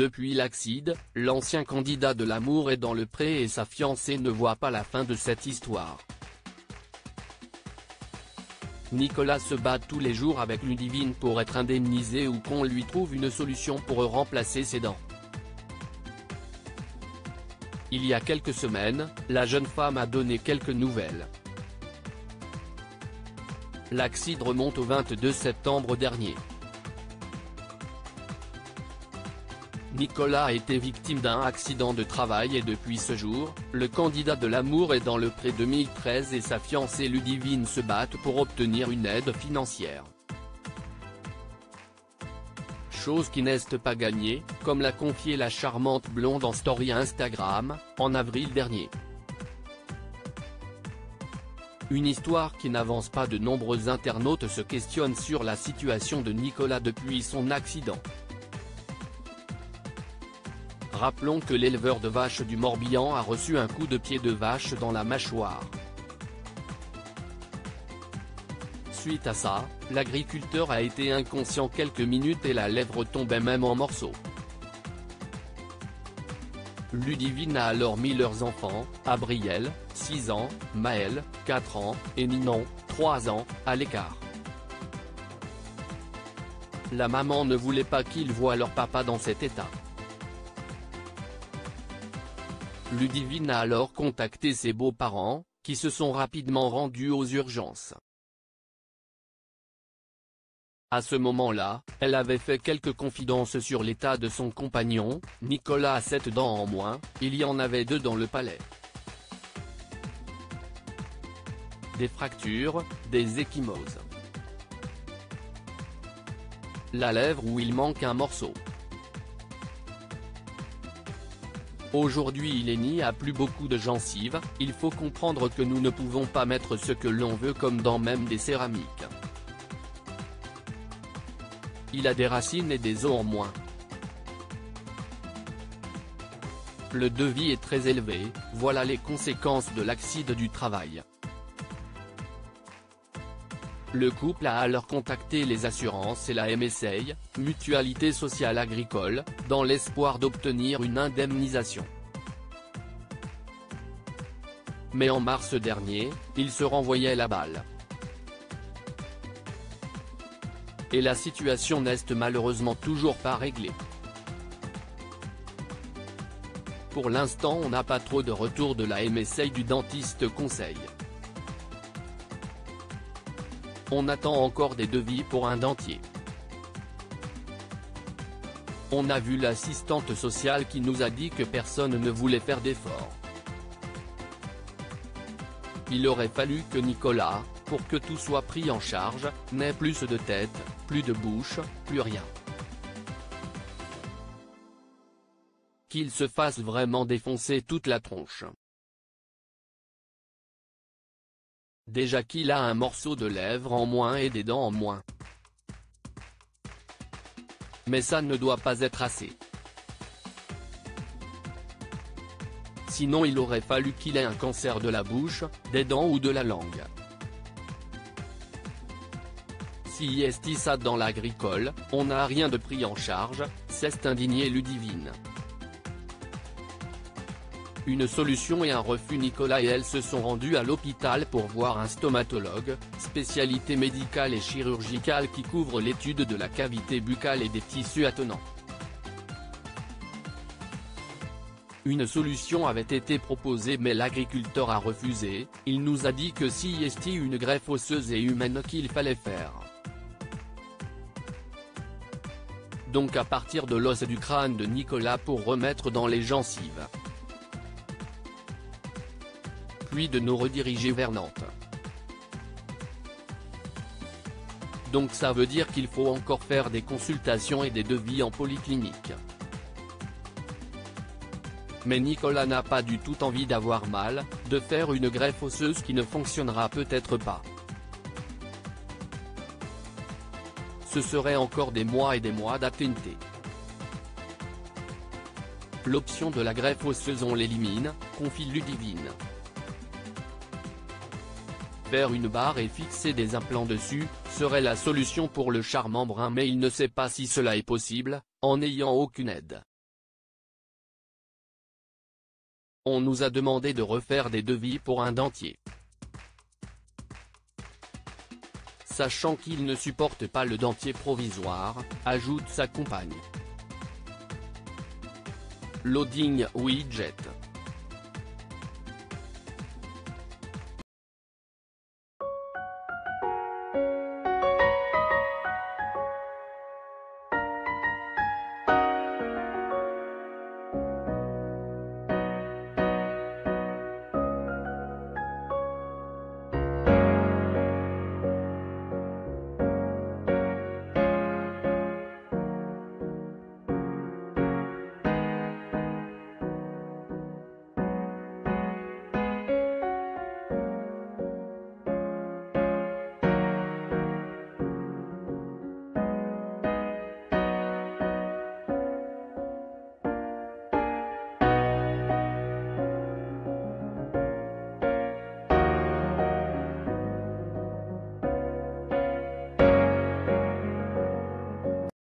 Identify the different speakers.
Speaker 1: Depuis l'accident, l'ancien candidat de l'amour est dans le pré et sa fiancée ne voit pas la fin de cette histoire. Nicolas se bat tous les jours avec Ludivine pour être indemnisé ou qu'on lui trouve une solution pour remplacer ses dents. Il y a quelques semaines, la jeune femme a donné quelques nouvelles. L'accident remonte au 22 septembre dernier. Nicolas a été victime d'un accident de travail et depuis ce jour, le candidat de l'amour est dans le pré 2013 et sa fiancée Ludivine se battent pour obtenir une aide financière. Chose qui n'est pas gagnée, comme l'a confié la charmante blonde en story Instagram, en avril dernier. Une histoire qui n'avance pas. De nombreux internautes se questionnent sur la situation de Nicolas depuis son accident. Rappelons que l'éleveur de vaches du Morbihan a reçu un coup de pied de vache dans la mâchoire. Suite à ça, l'agriculteur a été inconscient quelques minutes et la lèvre tombait même en morceaux. Ludivine a alors mis leurs enfants, Abriel, 6 ans, Maël, 4 ans, et Ninon, 3 ans, à l'écart. La maman ne voulait pas qu'ils voient leur papa dans cet état. Ludivine a alors contacté ses beaux-parents, qui se sont rapidement rendus aux urgences. À ce moment-là, elle avait fait quelques confidences sur l'état de son compagnon. Nicolas a 7 dents en moins, il y en avait 2 dans le palais. Des fractures, des ecchymoses. La lèvre où il manque un morceau. Aujourd'hui il est ni a plus beaucoup de gencives, il faut comprendre que nous ne pouvons pas mettre ce que l'on veut comme dans même des céramiques. Il a des racines et des os en moins. Le devis est très élevé, voilà les conséquences de l'accident du travail. Le couple a alors contacté les assurances et la MSA, Mutualité Sociale Agricole, dans l'espoir d'obtenir une indemnisation. Mais en mars dernier, ils se renvoyaient la balle. Et la situation n'est malheureusement toujours pas réglée. Pour l'instant on n'a pas trop de retour de la MSA du dentiste conseil. On attend encore des devis pour un dentier. On a vu l'assistante sociale qui nous a dit que personne ne voulait faire d'efforts. Il aurait fallu que Nicolas, pour que tout soit pris en charge, n'ait plus de tête, plus de bouche, plus rien. Qu'il se fasse vraiment défoncer toute la tronche. Déjà qu'il a un morceau de lèvre en moins et des dents en moins. Mais ça ne doit pas être assez. Sinon il aurait fallu qu'il ait un cancer de la bouche, des dents ou de la langue. Si est ça dans l'agricole, on n'a rien de pris en charge, s'est indigné Ludivine. Une solution et un refus. Nicolas et elle se sont rendus à l'hôpital pour voir un stomatologue, spécialité médicale et chirurgicale qui couvre l'étude de la cavité buccale et des tissus attenants. Une solution avait été proposée mais l'agriculteur a refusé. Il nous a dit que si est une greffe osseuse et humaine qu'il fallait faire. Donc à partir de l'os du crâne de Nicolas pour remettre dans les gencives. Puis de nous rediriger vers Nantes. Donc ça veut dire qu'il faut encore faire des consultations et des devis en polyclinique. Mais Nicolas n'a pas du tout envie d'avoir mal, de faire une greffe osseuse qui ne fonctionnera peut-être pas. Ce serait encore des mois et des mois d'attente. L'option de la greffe osseuse on l'élimine, confie Ludivine. Faire une barre et fixer des implants dessus, serait la solution pour le charmant brun mais il ne sait pas si cela est possible, en n'ayant aucune aide. On nous a demandé de refaire des devis pour un dentier. Sachant qu'il ne supporte pas le dentier provisoire, ajoute sa compagne. Loading Widget.